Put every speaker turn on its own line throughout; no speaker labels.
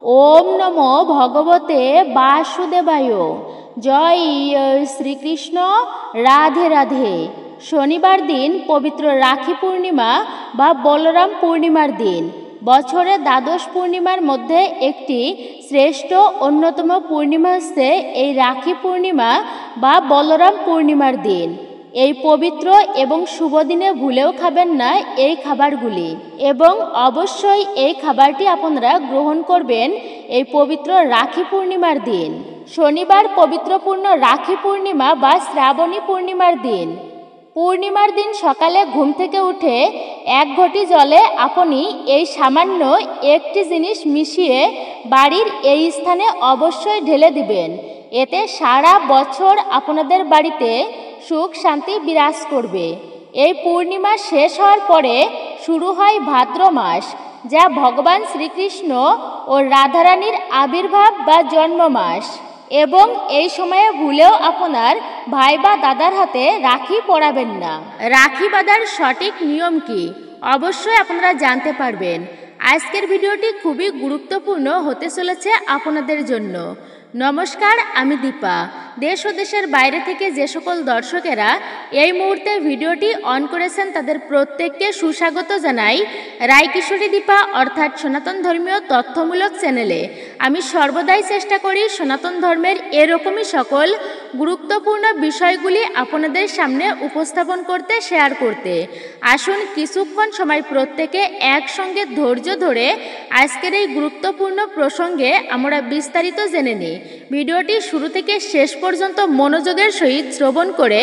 ওম নমো ভগবতে বাসুদেবায়। জয় শ্রীকৃষ্ণ। রাধে রাধে। শনিবার দিন পবিত্র রাখি পূর্ণিমা বা বলরাম পূর্ণিমার দিন। বছরের দ্বাদশ পূর্ণিমার মধ্যে একটি শ্রেষ্ঠ অন্যতম পূর্ণিমা হচ্ছে এই রাখি পূর্ণিমা বা বলরাম পূর্ণিমার দিন। এই পবিত্র এবং শুভ দিনে ভুলেও খাবেন না এই খাবারগুলি, এবং অবশ্যই এই খাবারটি আপনারা গ্রহণ করবেন এই পবিত্র রাখি পূর্ণিমার দিন। শনিবার পবিত্রপূর্ণ রাখি পূর্ণিমা বা শ্রাবণী পূর্ণিমার দিন। পূর্ণিমার দিন সকালে ঘুম থেকে উঠে এক ঘটি জলে আপনি এই সামান্য একটি জিনিস মিশিয়ে বাড়ির এই স্থানে অবশ্যই ঢেলে দিবেন। এতে সারা বছর আপনাদের বাড়িতে সুখ শান্তি বিরাজ করবে। এই পূর্ণিমা শেষ হওয়ার পরে শুরু হয় ভাদ্র মাস, যা ভগবান শ্রীকৃষ্ণ ও রাধারানীর আবির্ভাব বা জন্ম মাস, এবং এই সময়ে ভুলেও আপনার ভাই বা দাদার হাতে রাখি পরাবেন না। রাখি বাঁধার সঠিক নিয়ম কি অবশ্যই আপনারা জানতে পারবেন। আজকের ভিডিওটি খুবই গুরুত্বপূর্ণ হতে চলেছে আপনাদের জন্য। নমস্কার, আমি দীপা। দেশ ও দেশের বাইরে থেকে যে সকল দর্শকেরা এই মুহূর্তে ভিডিওটি অন করেছেন তাদের প্রত্যেককে সুস্বাগত জানাই রায়কিশোরী দীপা অর্থাৎ সনাতন ধর্মীয় তথ্যমূলক চ্যানেলে। আমি সর্বদাই চেষ্টা করি সনাতন ধর্মের এরকমই সকল গুরুত্বপূর্ণ বিষয়গুলি আপনাদের সামনে উপস্থাপন করতে, শেয়ার করতে। আসুন কিছুক্ষণ সময় প্রত্যেকে একসঙ্গে ধৈর্য ধরে আজকের এই গুরুত্বপূর্ণ প্রসঙ্গে আমরা বিস্তারিত জেনে নিই। ভিডিওটি শুরু থেকে শেষ পর্যন্ত মনোযোগের সহিত শ্রবণ করে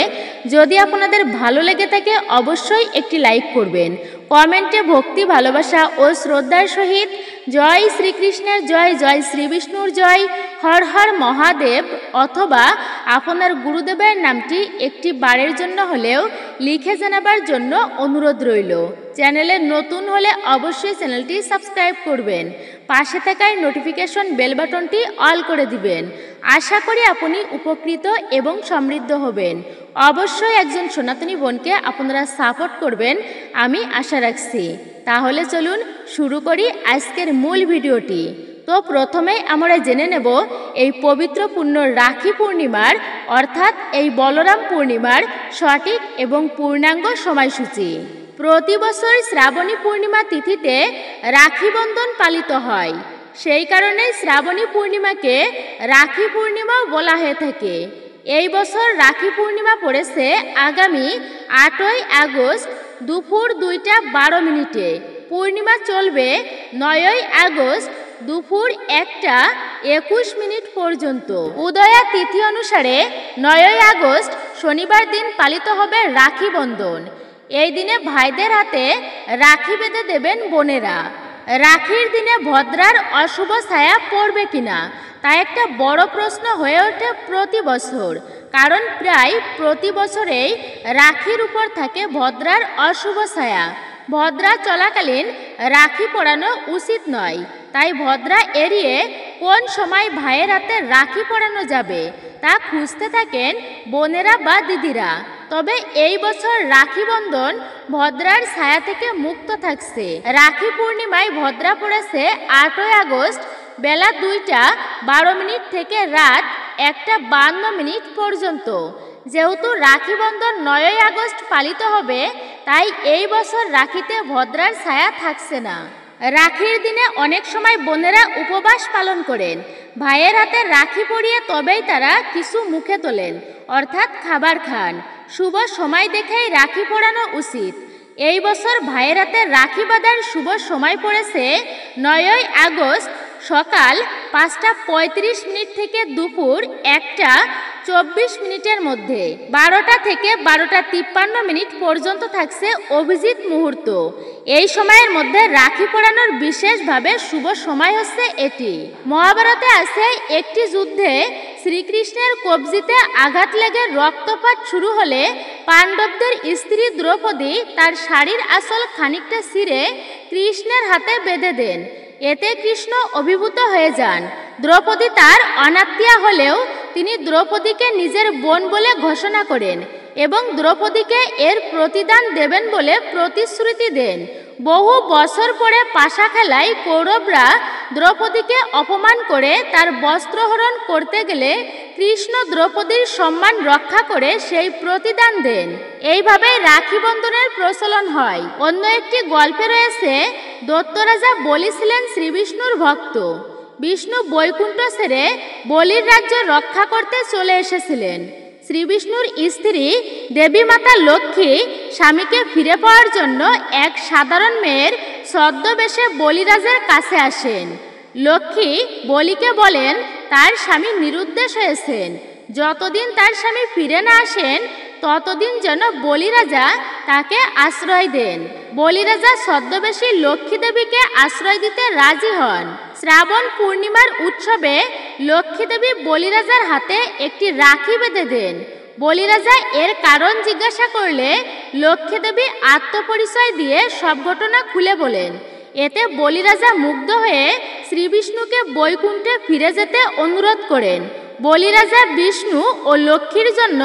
যদি আপনাদের ভালো লেগে থাকে অবশ্যই একটি লাইক করবেন। কমেন্টে ভক্তি, ভালোবাসা ও শ্রদ্ধার সহিত জয় শ্রীকৃষ্ণের জয়, জয় শ্রী বিষ্ণুর জয়, হর হর মহাদেব অথবা আপনার গুরুদেবের নামটি একটি বারের জন্য হলেও লিখে জানাবার জন্য অনুরোধ রইল। চ্যানেলে নতুন হলে অবশ্যই চ্যানেলটি সাবস্ক্রাইব করবেন। পাশে থাকার নোটিফিকেশন বেল বাটনটি অল করে দিবেন। আশা করি আপনি উপকৃত এবং সমৃদ্ধ হবেন। অবশ্যই একজন সনাতনী বোনকে আপনারা সাপোর্ট করবেন আমি আশা রাখছি। তাহলে চলুন শুরু করি আজকের মূল ভিডিওটি। তো প্রথমেই আমরা জেনে নেব এই পবিত্র পূর্ণ রাখি পূর্ণিমার অর্থাৎ এই বলরাম পূর্ণিমার সঠিক এবং পূর্ণাঙ্গ সময়সূচি। প্রতি বছর শ্রাবণী পূর্ণিমা তিথিতে রাখি বন্ধন পালিত হয়। সেই কারণে শ্রাবণী পূর্ণিমাকে রাখি পূর্ণিমাও বলা হয়ে থাকে। এই বছর রাখি পূর্ণিমা পড়েছে আগামী 8ই আগস্ট দুপুর 2টা 12 মিনিটে। পূর্ণিমা চলবে 9ই আগস্ট দুপুর 1টা 21 মিনিট পর্যন্ত। উদয়া তিথি অনুসারে 9ই আগস্ট শনিবার দিন পালিত হবে রাখি বন্ধন। এই দিনে ভাইদের হাতে রাখি বেঁধে দেবেন বোনেরা। রাখির দিনে ভদ্রার অশুভ ছায়া পড়বে কিনা তা একটা বড় প্রশ্ন হয়ে ওঠে প্রতি বছর, কারণ প্রায় প্রতি বছরেই রাখির উপর থাকে ভদ্রার অশুভ ছায়া। ভদ্রা চলাকালীন রাখি পরানো উচিত নয়, তাই ভদ্রা এড়িয়ে কোন সময় ভাইয়ের হাতে রাখি পরানো যাবে তা খুঁজতে থাকেন বোনেরা বা দিদিরা। তবে এই বছর রাখি বন্ধন ভদ্রার ছায়া থেকে মুক্ত থাকছে। রাখি পূর্ণিমায় ভদ্রা পড়েছে 8ই আগস্ট বেলা 2টা 12 মিনিট থেকে রাত 1টা 52 মিনিট পর্যন্ত। যেহেতু রাখি বন্ধন 9ই আগস্ট পালিত হবে, তাই এই বছর রাখিতে ভদ্রার ছায়া থাকছে না। রাখির দিনে অনেক সময় বোনেরা উপবাস পালন করেন। ভাইয়ের হাতে রাখি পরিয়ে তবেই তারা কিছু মুখে তোলেন, অর্থাৎ খাবার খান। শুভ সময় দেখেই রাখি পরানো উচিত। এই বছর ভাইয়ের হাতে রাখি বাঁধার শুভ সময় পড়েছে 9ই আগস্ট সকাল 5টা 35 মিনিট থেকে দুপুর 1টা 24 মিনিটের মধ্যে। 12টা থেকে 12টা 53 মিনিট পর্যন্ত থাকছে অভিজিৎ মুহূর্ত। এই সময়ের মধ্যে রাখি পরানোর বিশেষভাবে শুভ সময় হচ্ছে এটি। মহাভারতে আছে একটি যুদ্ধে শ্রীকৃষ্ণের কবজিতে আঘাত লেগে রক্তপাত শুরু হলে পাণ্ডবদের স্ত্রী দ্রৌপদী তার শাড়ির আঁচল খানিকটা ছিঁড়ে কৃষ্ণের হাতে বেঁধে দেন। এতে কৃষ্ণ অভিভূত হয়ে যান। দ্রৌপদী তার অনাত্মীয়া হলেও তিনি দ্রৌপদীকে নিজের বোন বলে ঘোষণা করেন এবং দ্রৌপদীকে এর প্রতিদান দেবেন বলে প্রতিশ্রুতি দেন। বহু বছর পরে পাশা খেলায় কৌরবরা দ্রৌপদীকে অপমান করে তার বস্ত্রহরণ করতে গেলে কৃষ্ণ দ্রৌপদীর সম্মান রক্ষা করে সেই প্রতিদান দেন। এইভাবে রাখি বন্ধনের প্রচলন হয়। অন্য একটি গল্পে রয়েছে, দৈত্য রাজা বলি ছিলেন শ্রীবিষ্ণুর ভক্ত। বিষ্ণু বৈকুণ্ঠ ছেড়ে বলির রাজ্য রক্ষা করতে চলে এসেছিলেন। শ্রীবিষ্ণুর স্ত্রী দেবী মাতা লক্ষ্মী স্বামীকে ফিরে পাওয়ার জন্য এক সাধারণ মেয়ের ছদ্মবেশে বলিরাজের কাছে আসেন। লক্ষ্মী বলিকে বলেন তার স্বামী নিরুদ্দেশ হয়েছেন, যতদিন তার স্বামী ফিরে না আসেন ততদিন যেন বলিরাজা তাকে আশ্রয় দেন। বলিরাজা ছদ্মবেশী লক্ষ্মী দেবীকে আশ্রয় দিতে রাজি হন। শ্রাবণ পূর্ণিমার উৎসবে লক্ষ্মী দেবী বলিরাজার হাতে একটি রাখি বেঁধে দেন। বলিরাজা এর কারণ জিজ্ঞাসা করলে লক্ষ্মী দেবী আত্মপরিচয় দিয়ে সব ঘটনা খুলে বলেন। এতে বলিরাজা মুগ্ধ হয়ে শ্রীবিষ্ণুকে বৈকুণ্ঠে ফিরে যেতে অনুরোধ করেন। বলিরাজা বিষ্ণু ও লক্ষ্মীর জন্য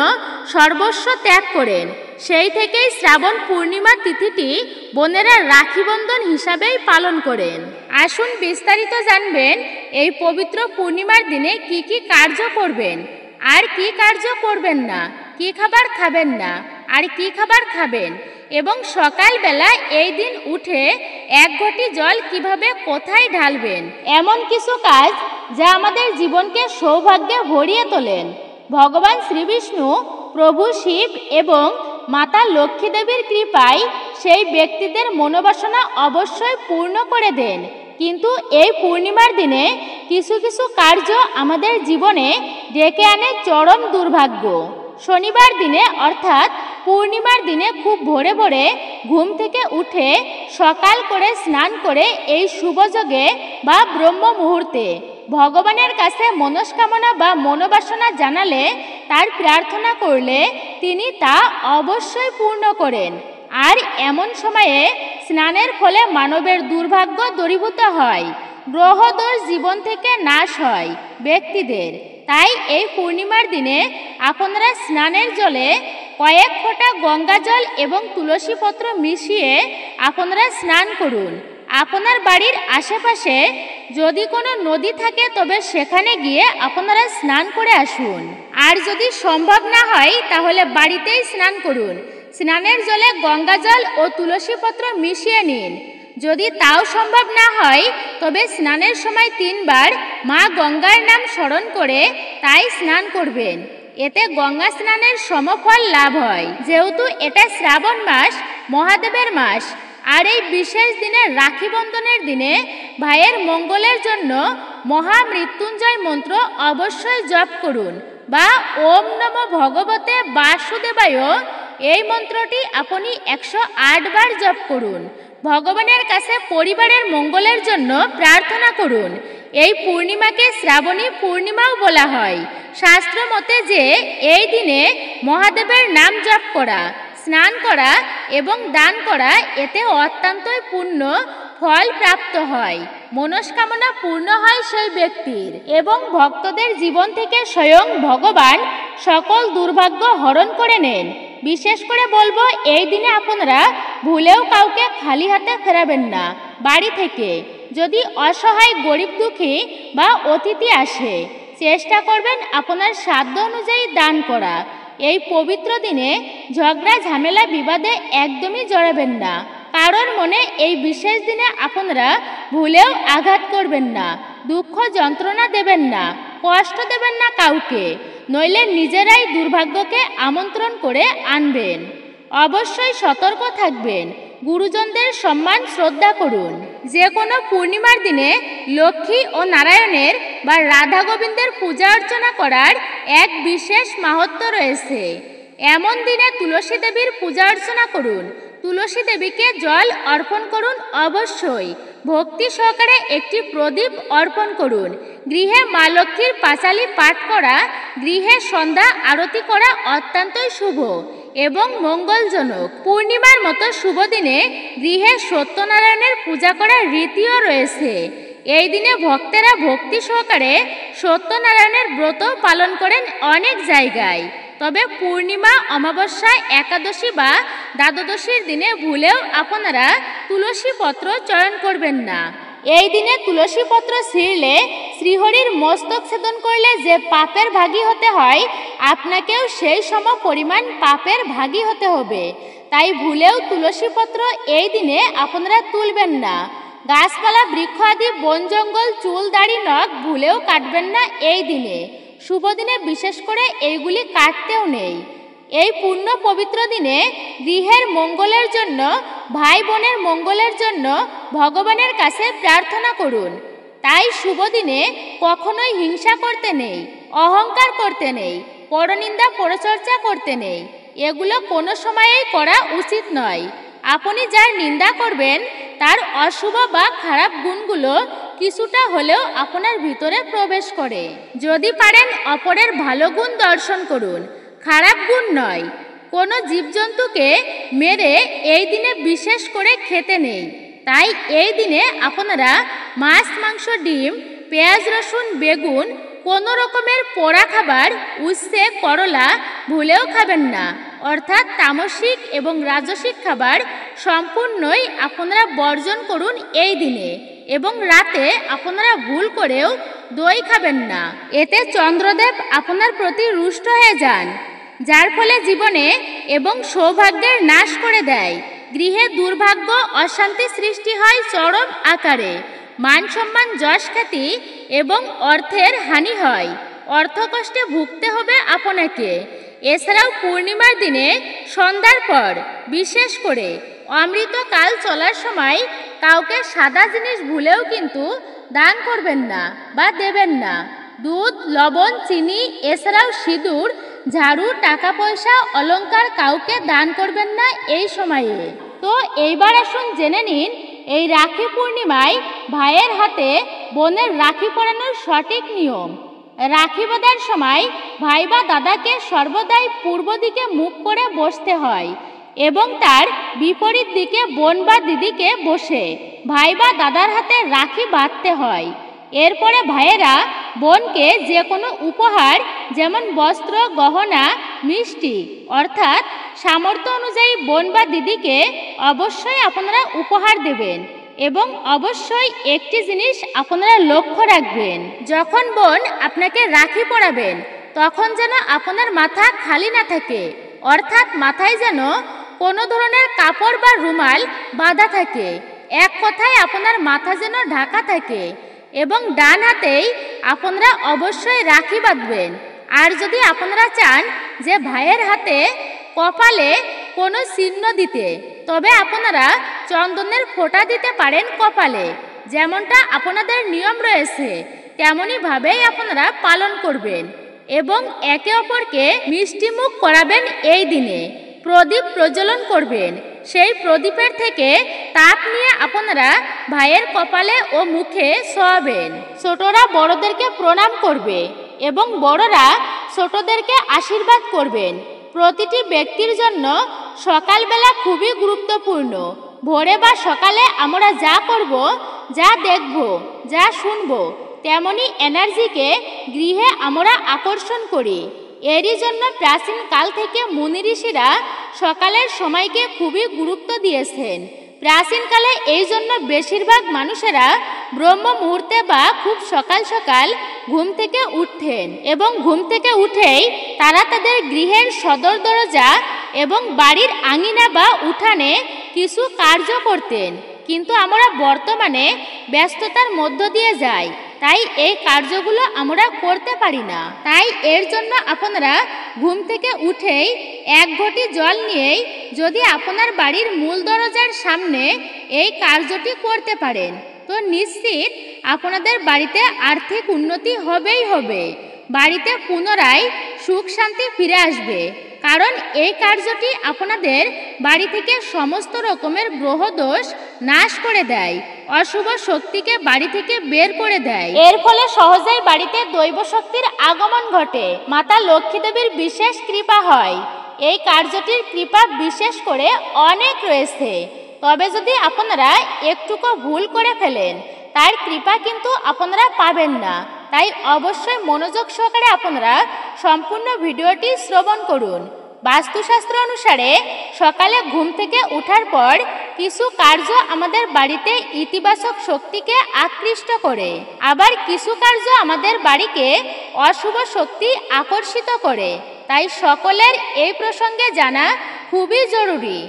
সর্বস্ব ত্যাগ করেন। সেই থেকেই শ্রাবণ পূর্ণিমা তিথিটি বোনেরা রাখি বন্ধন হিসাবেই পালন করেন। আসুন বিস্তারিত জানবেন এই পবিত্র পূর্ণিমার দিনে কি কি কার্য করবেন আর কি কার্য করবেন না, কি খাবার খাবেন না আর কি খাবার খাবেন, এবং সকালবেলা এই দিন উঠে এক ঘটি জল কিভাবে কোথায় ঢালবেন। এমন কিছু কাজ যা আমাদের জীবনকে সৌভাগ্যে ভরিয়ে তোলেন। ভগবান শ্রীবিষ্ণু, প্রভু শিব এবং মাতা লক্ষ্মী দেবীর কৃপায় সেই ব্যক্তিদের মনোবাসনা অবশ্যই পূর্ণ করে দেন। কিন্তু এই পূর্ণিমার দিনে কিছু কিছু কার্য আমাদের জীবনে ডেকে আনে চরম দুর্ভাগ্য। শনিবার দিনে অর্থাৎ পূর্ণিমার দিনে খুব ভোরে ভোরে ঘুম থেকে উঠে সকাল করে স্নান করে এই শুভযোগে বা ব্রহ্ম মুহূর্তে ভগবানের কাছে মনস্কামনা বা মনোবাসনা জানালে, তার প্রার্থনা করলে তিনি তা অবশ্যই পূর্ণ করেন। আর এমন সময়ে স্নানের ফলে মানবের দুর্ভাগ্য দূরীভূত হয়, গ্রহদোষ জীবন থেকে নাশ হয় ব্যক্তিদের। তাই এই পূর্ণিমার দিনে আপনারা স্নানের জলে কয়েক ফোঁটা গঙ্গা জল এবং তুলসী পত্র মিশিয়ে আপনারা স্নান করুন। আপনার বাড়ির আশেপাশে যদি কোনো নদী থাকে তবে সেখানে গিয়ে আপনারা স্নান করে আসুন। আর যদি সম্ভব না হয় তাহলে বাড়িতেই স্নান করুন। স্নানের জলে গঙ্গা জল ও তুলসী পত্র মিশিয়ে নিন। যদি তাও সম্ভব না হয় তবে স্নানের সময় 3 বার মা গঙ্গার নাম স্মরণ করে তাই স্নান করবেন। এতে গঙ্গা স্নানের সমফল লাভ হয়। যেহেতু এটা শ্রাবণ মাস, মহাদেবের মাস, আর এই বিশেষ দিনে রাখি বন্ধনের দিনে ভাইয়ের মঙ্গলের জন্য মহামৃত্যুঞ্জয় মন্ত্র অবশ্যই জপ করুন বা ওম নমো ভগবতে বাসুদেবায় এই মন্ত্রটি আপনি 108 বার জপ করুন। ভগবানের কাছে পরিবারের মঙ্গলের জন্য প্রার্থনা করুন। এই পূর্ণিমাকে শ্রাবণী পূর্ণিমাও বলা হয়। শাস্ত্র মতে যে এই দিনে মহাদেবের নাম জপ করা, স্নান করা এবং দান করা এতে অত্যন্তই পুণ্য ফল প্রাপ্ত হয়, মনস্কামনা পূর্ণ হয় সেই ব্যক্তির, এবং ভক্তদের জীবন থেকে স্বয়ং ভগবান সকল দুর্ভাগ্য হরণ করে নেন। বিশেষ করে বলবো, এই দিনে আপনারা ভুলেও কাউকে খালি হাতে ফেরাবেন না বাড়ি থেকে। যদি অসহায় গরিব দুঃখী বা অতিথি আসে, চেষ্টা করবেন আপনার সাধ্য অনুযায়ী দান করা। এই পবিত্র দিনে ঝগড়া ঝামেলা বিবাদে একদমই জড়াবেন না। কারোর মনে এই বিশেষ দিনে আপনারা ভুলেও আঘাত করবেন না, দুঃখ যন্ত্রণা দেবেন না, কষ্ট দেবেন না কাউকে, নইলে নিজেরাই দুর্ভাগ্যকে আমন্ত্রণ করে আনবেন। অবশ্যই সতর্ক থাকবেন, গুরুজনদের সম্মান শ্রদ্ধা করুন। যে কোনো পূর্ণিমার দিনে লক্ষ্মী ও নারায়ণের বা রাধা গোবিন্দের পূজা অর্চনা করার এক বিশেষ মাহাত্ম্য রয়েছে। এমন দিনে তুলসী দেবীর পূজা অর্চনা করুন। তুলসী দেবীকে জল অর্পণ করুন অবশ্যই। ভক্তি সহকারে একটি প্রদীপ অর্পণ করুন। গৃহে মা লক্ষ্মীর পাঁচালী পাঠ করা, গৃহে সন্ধ্যা আরতি করা অত্যন্তই শুভ এবং মঙ্গলজনক। পূর্ণিমার মতো শুভ দিনে গৃহে সত্যনারায়ণের পূজা করার রীতিও রয়েছে। এই দিনে ভক্তেরা ভক্তি সহকারে সত্যনারায়ণের ব্রত পালন করেন অনেক জায়গায়। তবে পূর্ণিমা, অমাবস্যা, একাদশী বা দ্বাদশীর দিনে ভুলেও আপনারা তুলসী পত্র চয়ন করবেন না। এই দিনে তুলসী পত্র ছিঁড়লে শ্রীহরির মস্তক ছেদন করলে যে পাপের ভাগী হতে হয়, আপনাকেও সেই সম পরিমাণ পাপের ভাগী হতে হবে। তাই ভুলেও তুলসী পত্র এই দিনে আপনারা তুলবেন না। গাছপালা, বৃক্ষ আদি বন জঙ্গল, চুল দাড়ি নখ ভুলেও কাটবেন না এই দিনে। শুভ দিনে বিশেষ করে এইগুলি কাটতেও নেই। এই পূর্ণ পবিত্র দিনে গৃহের মঙ্গলের জন্য, ভাই বোনের মঙ্গলের জন্য ভগবানের কাছে প্রার্থনা করুন। তাই শুভ দিনে কখনোই হিংসা করতে নেই, অহংকার করতে নেই, পরনিন্দা পরচর্চা করতে নেই। এগুলো কোনো সময়েই করা উচিত নয়। আপনি যার নিন্দা করবেন তার অশুভ বা খারাপ গুণগুলো কিছুটা হলেও আপনার ভিতরে প্রবেশ করে। যদি পারেন অপরের ভালো গুণ দর্শন করুন, খারাপ গুণ নয়। কোনো জীবজন্তুকে মেরে এই দিনে বিশেষ করে খেতে নেই। তাই এই দিনে আপনারা মাছ, মাংস, ডিম, পেঁয়াজ, রসুন, বেগুন, কোনো রকমের পোড়া খাবার, উচ্ছে, করলা ভুলেও খাবেন না। অর্থাৎ তামসিক এবং রাজসিক খাবার সম্পূর্ণই আপনারা বর্জন করুন এই দিনে। এবং রাতে আপনারা ভুল করেও দই খাবেন না। এতে চন্দ্রদেব আপনার প্রতি রুষ্ট হয়ে যান, যার ফলে জীবনে এবং সৌভাগ্যের নাশ করে দেয়। গৃহে দুর্ভাগ্য, অশান্তি সৃষ্টি হয় চরম আকারে। মান সম্মান, যশ খ্যাতি এবং অর্থের হানি হয়। অর্থকষ্টে ভুগতে হবে আপনাকে। এছাড়াও পূর্ণিমার দিনে সন্ধ্যার পর বিশেষ করে অমৃতকাল চলার সময় কাউকে সাদা জিনিস ভুলেও কিন্তু দান করবেন না বা দেবেন না। দুধ, লবণ, চিনি, এছাড়াও সিঁদুর, ঝাড়ু, টাকা পয়সা, অলংকার কাউকে দান করবেন না এই সময়ে। তো এইবার আসুন জেনে নিন এই রাখি পূর্ণিমায় ভাইয়ের হাতে বোনের রাখি পরানোর সঠিক নিয়ম। রাখি বাঁধার সময় ভাই বা দাদাকে সর্বদাই পূর্ব দিকে মুখ করে বসতে হয় এবং তার বিপরীত দিকে বোন বা দিদিকে বসে ভাই বা দাদার হাতে রাখি বাঁধতে হয়। এরপরে ভাইয়েরা বোনকে যে কোনো উপহার, যেমন বস্ত্র, গহনা, মিষ্টি, অর্থাৎ সামর্থ্য অনুযায়ী বোন বা দিদিকে অবশ্যই আপনারা উপহার দেবেন। এবং অবশ্যই একটি জিনিস আপনারা লক্ষ্য রাখবেন, যখন বোন আপনাকে রাখি পরাবেন তখন যেন আপনার মাথা খালি না থাকে। অর্থাৎ মাথায় যেন কোনো ধরনের কাপড় বা রুমাল বাঁধা থাকে। এক কথায় আপনার মাথা যেন ঢাকা থাকে। এবং ডান হাতেই আপনারা অবশ্যই রাখি বাঁধবেন। আর যদি আপনারা চান যে ভাইয়ের হাতে কপালে কোনো চিহ্ন দিতে, তবে আপনারা চন্দনের ফোঁটা দিতে পারেন কপালে। যেমনটা আপনাদের নিয়ম রয়েছে তেমনইভাবেই আপনারা পালন করবেন। এবং একে অপরকে মিষ্টিমুখ করাবেন এই দিনে। প্রদীপ প্রজ্বলন করবেন। সেই প্রদীপের থেকে তাপ নিয়ে আপনারা ভাইয়ের কপালে ও মুখে ছোঁয়াবেন। ছোটরা বড়দেরকে প্রণাম করবে এবং বড়রা ছোটদেরকে আশীর্বাদ করবেন। প্রতিটি ব্যক্তির জন্য সকালবেলা খুবই গুরুত্বপূর্ণ। ভোরে বা সকালে আমরা যা করব, যা দেখব, যা শুনব, তেমনি এনার্জিকে গৃহে আমরা আকর্ষণ করি। এরই জন্য প্রাচীন কাল থেকে মুনি ঋষিরা সকালের সময়কে খুবই গুরুত্ব দিয়েছেন। প্রাচীনকালে এই জন্য বেশিরভাগ মানুষেরা ব্রহ্ম মুহূর্তে বা খুব সকাল সকাল ঘুম থেকে উঠতেন এবং ঘুম থেকে উঠেই তারা তাদের গৃহের সদর দরজা এবং বাড়ির আঙিনা বা উঠানে কিছু কার্য করতেন। কিন্তু আমরা বর্তমানে ব্যস্ততার মধ্য দিয়ে যাই, তাই এই কার্যগুলো আমরা করতে পারি না। তাই এর জন্য আপনারা ঘুম থেকে উঠেই এক ঘটি জল নিয়েই যদি আপনার বাড়ির মূল দরজার সামনে এই কার্যটি করতে পারেন, তো নিশ্চিত আপনাদের বাড়িতে আর্থিক উন্নতি হবেই হবে। বাড়িতে পুনরায় সুখ শান্তি ফিরে আসবে। কারণ এই কার্যটি আপনাদের বাড়ি থেকে সমস্ত রকমের গ্রহদোষ নাশ করে দেয়, অশুভ শক্তিকে বাড়ি থেকে বের করে দেয়। এর ফলে সহজেই বাড়িতে দৈব শক্তির আগমন ঘটে। মাতা লক্ষ্মী দেবীর বিশেষ কৃপা হয়। এই কার্যটির কৃপা বিশেষ করে অনেক রয়েছে। তবে যদি আপনারা একটুকু ভুল করে ফেলেন, তার কৃপা কিন্তু আপনারা পাবেন না। তাই অবশ্যই মনোযোগ সহকারে আপনারা সম্পূর্ণ ভিডিওটি শ্রবণ করুন। বাস্তুশাস্ত্র অনুসারে সকালে ঘুম থেকে ওঠার পর কিছু কার্য আমাদের বাড়িতে ইতিবাচক শক্তিকে আকৃষ্ট করে, আবার কিছু কার্য আমাদের বাড়িকে অশুভ শক্তি আকর্ষিত করে। তাই সকলের এই প্রসঙ্গে জানা খুবই জরুরি।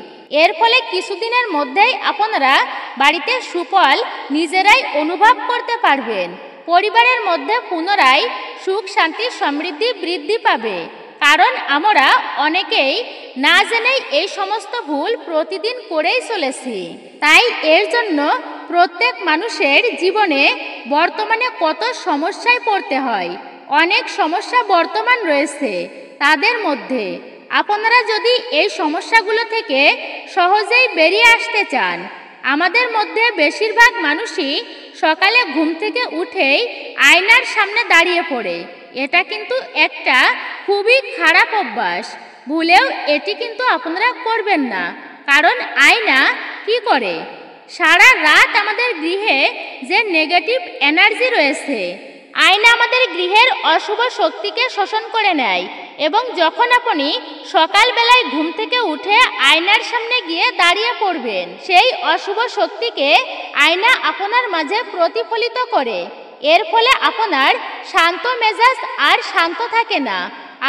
এর ফলে কিছুদিনের মধ্যেই আপনারা বাড়িতে সুফল নিজেরাই অনুভব করতে পারবেন। পরিবারের মধ্যে পুনরায় সুখ শান্তি সমৃদ্ধি বৃদ্ধি পাবে। কারণ আমরা অনেকেই না জেনেই এই সমস্ত ভুল প্রতিদিন করেই চলেছি। তাই এর জন্য প্রত্যেক মানুষের জীবনে বর্তমানে কত সমস্যায় পড়তে হয়। অনেক সমস্যা বর্তমান রয়েছে, তাদের মধ্যে আপনারা যদি এই সমস্যাগুলো থেকে সহজেই বেরিয়ে আসতে চান, আমাদের মধ্যে বেশিরভাগ মানুষই সকালে ঘুম থেকে উঠেই আয়নার সামনে দাঁড়িয়ে পড়ে। এটা কিন্তু একটা খুবই খারাপ অভ্যাস। ভুলেও এটি কিন্তু আপনারা করবেন না। কারণ আয়না কি করে, সারা রাত আমাদের গৃহে যে নেগেটিভ এনার্জি রয়েছে, আয়না আমাদের গৃহের অশুভ শক্তিকে শোষণ করে নেয়। এবং যখন আপনি সকালবেলায় ঘুম থেকে উঠে আয়নার সামনে গিয়ে দাঁড়িয়ে পড়বেন, সেই অশুভ শক্তিকে আয়না আপনার মাঝে প্রতিফলিত করে। এর ফলে আপনার শান্ত মেজাজ আর শান্ত থাকে না,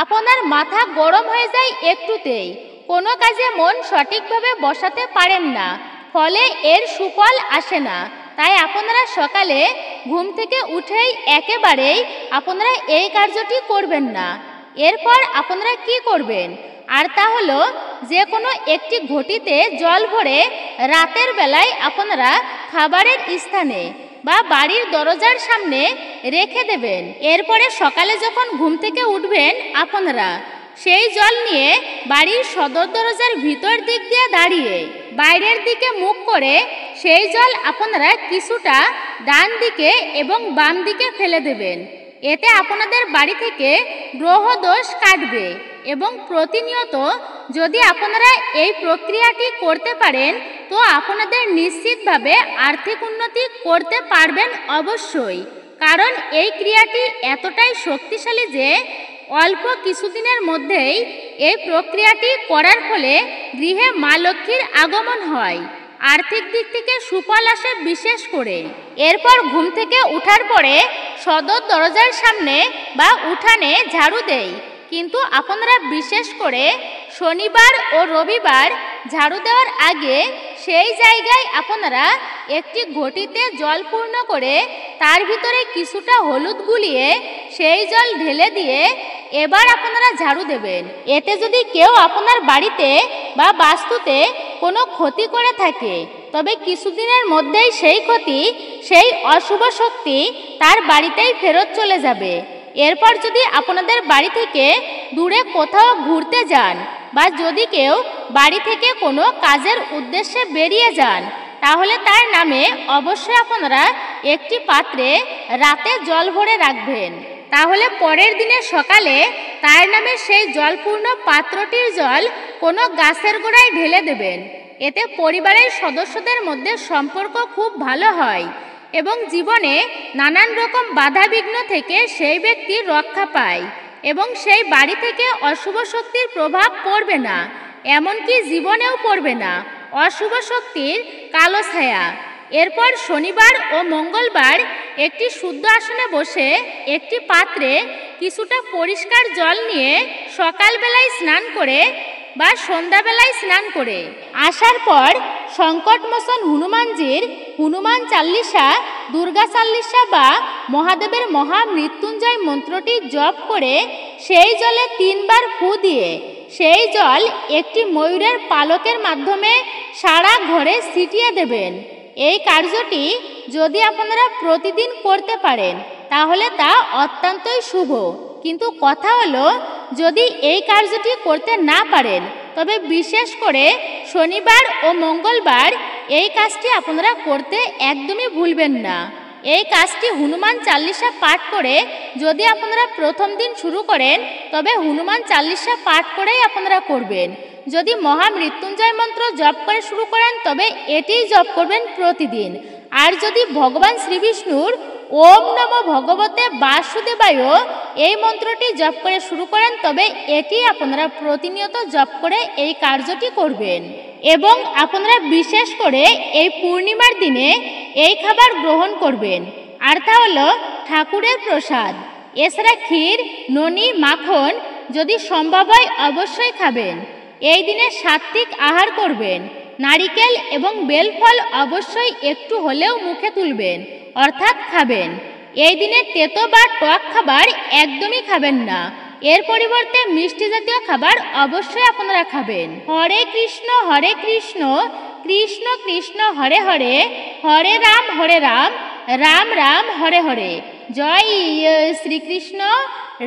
আপনার মাথা গরম হয়ে যায় একটুতেই, কোনো কাজে মন সঠিকভাবে বসাতে পারেন না, ফলে এর সুফল আসে না। তাই আপনারা সকালে ঘুম থেকে উঠেই একেবারেই আপনারা এই কার্যটি করবেন না। এরপর আপনারা কি করবেন, আর তা হলো যে কোনো একটি ঘটিতে জল ভরে রাতের বেলায় আপনারা খাবারের স্থানে বা বাড়ির দরজার সামনে রেখে দেবেন। এরপরে সকালে যখন ঘুম থেকে উঠবেন, আপনারা সেই জল নিয়ে বাড়ির সদর দরজার ভিতর দিক দিয়ে দাঁড়িয়ে বাইরের দিকে মুখ করে সেই জল আপনারা কিছুটা ডান দিকে এবং বাম দিকে ফেলে দেবেন। এতে আপনাদের বাড়ি থেকে গ্রহদোষ কাটবে। এবং প্রতিনিয়ত যদি আপনারা এই প্রক্রিয়াটি করতে পারেন, তো আপনাদের নিশ্চিতভাবে আর্থিক উন্নতি করতে পারবেন অবশ্যই। কারণ এই ক্রিয়াটি এতটাই শক্তিশালী যে অল্প কিছুদিনের মধ্যেই এই প্রক্রিয়াটি করার ফলে গৃহে মা লক্ষ্মীর আগমন হয়, আর্থিক দিক থেকে সুফল আসে বিশেষ করে। এরপর ঘুম থেকে উঠার পরে সদর দরজার সামনে বা উঠানে ঝাড়ু দেই, কিন্তু আপনারা বিশেষ করে শনিবার ও রবিবার ঝাড়ু দেওয়ার আগে সেই জায়গায় আপনারা একটি ঘটিতে জল পূর্ণ করে তার ভিতরে কিছুটা হলুদ গুলিয়ে সেই জল ঢেলে দিয়ে এবার আপনারা ঝাড়ু দেবেন। এতে যদি কেউ আপনার বাড়িতে বা বাস্তুতে কোনো ক্ষতি করে থাকে, তবে কিছুদিনের মধ্যেই সেই ক্ষতি, সেই অশুভ শক্তি তার বাড়িতেই ফেরত চলে যাবে। এরপর যদি আপনাদের বাড়ি থেকে দূরে কোথাও ঘুরতে যান, বা যদি কেউ বাড়ি থেকে কোনো কাজের উদ্দেশ্যে বেরিয়ে যান, তাহলে তার নামে অবশ্যই আপনারা একটি পাত্রে রাতে জল ভরে রাখবেন। তাহলে পরের দিনে সকালে তার নামে সেই জলপূর্ণ পাত্রটির জল কোনো গাছের গোড়ায় ঢেলে দেবেন। এতে পরিবারের সদস্যদের মধ্যে সম্পর্ক খুব ভালো হয় এবং জীবনে নানান রকম বাধাবিঘ্ন থেকে সেই ব্যক্তি রক্ষা পায় এবং সেই বাড়ি থেকে অশুভ শক্তির প্রভাব পড়বে না, এমনকি জীবনেও পড়বে না অশুভ শক্তির কালো ছায়া। এরপর শনিবার ও মঙ্গলবার একটি শুদ্ধ আসনে বসে একটি পাত্রে কিছুটা পরিষ্কার জল নিয়ে সকালবেলায় স্নান করে বা সন্ধ্যাবেলায় স্নান করে আসার পর সংকটমোচন হনুমানজির হনুমান চাল্লিশা, দুর্গা চাল্লিশা বা মহাদেবের মহামৃত্যুঞ্জয় মন্ত্রটি জপ করে সেই জলে 3 বার ফু দিয়ে সেই জল একটি ময়ূরের পালকের মাধ্যমে সারা ঘরে ছিটিয়ে দেবেন। এই কার্যটি যদি আপনারা প্রতিদিন করতে পারেন তাহলে তা অত্যন্তই শুভ। কিন্তু কথা হলো, যদি এই কার্যটি করতে না পারেন তবে বিশেষ করে শনিবার ও মঙ্গলবার এই কাজটি আপনারা করতে একদমই ভুলবেন না। এই কাজটি হনুমান চাল্লিশা পাঠ করে যদি আপনারা প্রথম দিন শুরু করেন, তবে হনুমান চাল্লিশা পাঠ করেই আপনারা করবেন। যদি মহামৃত্যুঞ্জয় মন্ত্র জপ করে শুরু করেন, তবে এটিই জপ করবেন প্রতিদিন। আর যদি ভগবান শ্রীবিষ্ণুর ওম নমো ভগবতে বাসুদেবায় এই মন্ত্রটি জপ করে শুরু করেন, তবে এটি আপনারা প্রতিনিয়ত জপ করে এই কার্যটি করবেন। এবং আপনারা বিশেষ করে এই পূর্ণিমার দিনে এই খাবার গ্রহণ করবেন। আর তা হলো ঠাকুরের প্রসাদ। এছাড়া ক্ষীর, ননি, মাখন যদি সম্ভব হয় অবশ্যই খাবেন। এই দিনে সাত্ত্বিক আহার করবেন। নারিকেল এবং বেলফল অবশ্যই একটু হলেও মুখে তুলবেন, অর্থাৎ খাবেন। এই দিনে তেতো বা টক খাবার একদমই খাবেন না। এর পরিবর্তে মিষ্টি জাতীয় খাবার অবশ্যই আপনারা খাবেন। হরে কৃষ্ণ কৃষ্ণ কৃষ্ণ হরে হরে, হরে রাম রাম রাম হরে হরে। জয় শ্রীকৃষ্ণ,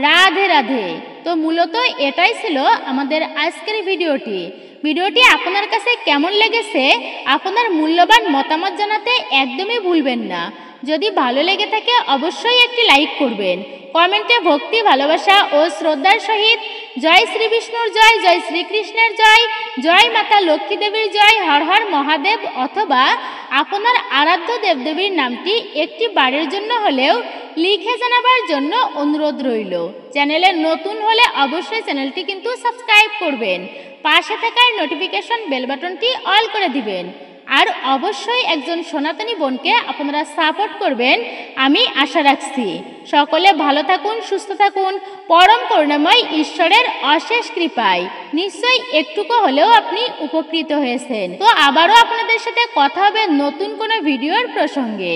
রাধে রাধে। তো মূলত এটাই ছিল আমাদের আজকের ভিডিওটি আপনার কাছে কেমন লেগেছে আপনার মূল্যবান মতামত জানাতে একদমই ভুলবেন না। যদি ভালো লেগে থাকে অবশ্যই একটি লাইক করবেন। কমেন্টে ভক্তি, ভালোবাসা ও শ্রদ্ধার সহিত জয় শ্রী বিষ্ণুর জয়, জয় শ্রীকৃষ্ণের জয়, জয় মাতা লক্ষ্মী দেবীর জয়, হর হর মহাদেব অথবা আপনার আরাধ্য দেবদেবীর নামটি একটি বারের জন্য হলেও লিখে জানাবার জন্য অনুরোধ রইল। চ্যানেলে নতুন হলে অবশ্যই চ্যানেলটি কিন্তু সাবস্ক্রাইব করবেন। পাশে থাকার নোটিফিকেশন বেল বাটনটি অল করে দিবেন। আর অবশ্যই একজন সনাতনী বোনকে আপনারা সাপোর্ট করবেন আমি আশা রাখছি। সকলে ভালো থাকুন, সুস্থ থাকুন, পরম করুণাময় ঈশ্বরের অশেষ কৃপায় নিশ্চয়ই একটুকু হলেও আপনি উপকৃত হয়েছেন। তো আবারও আপনাদের সাথে কথা হবে নতুন কোনো ভিডিওর প্রসঙ্গে।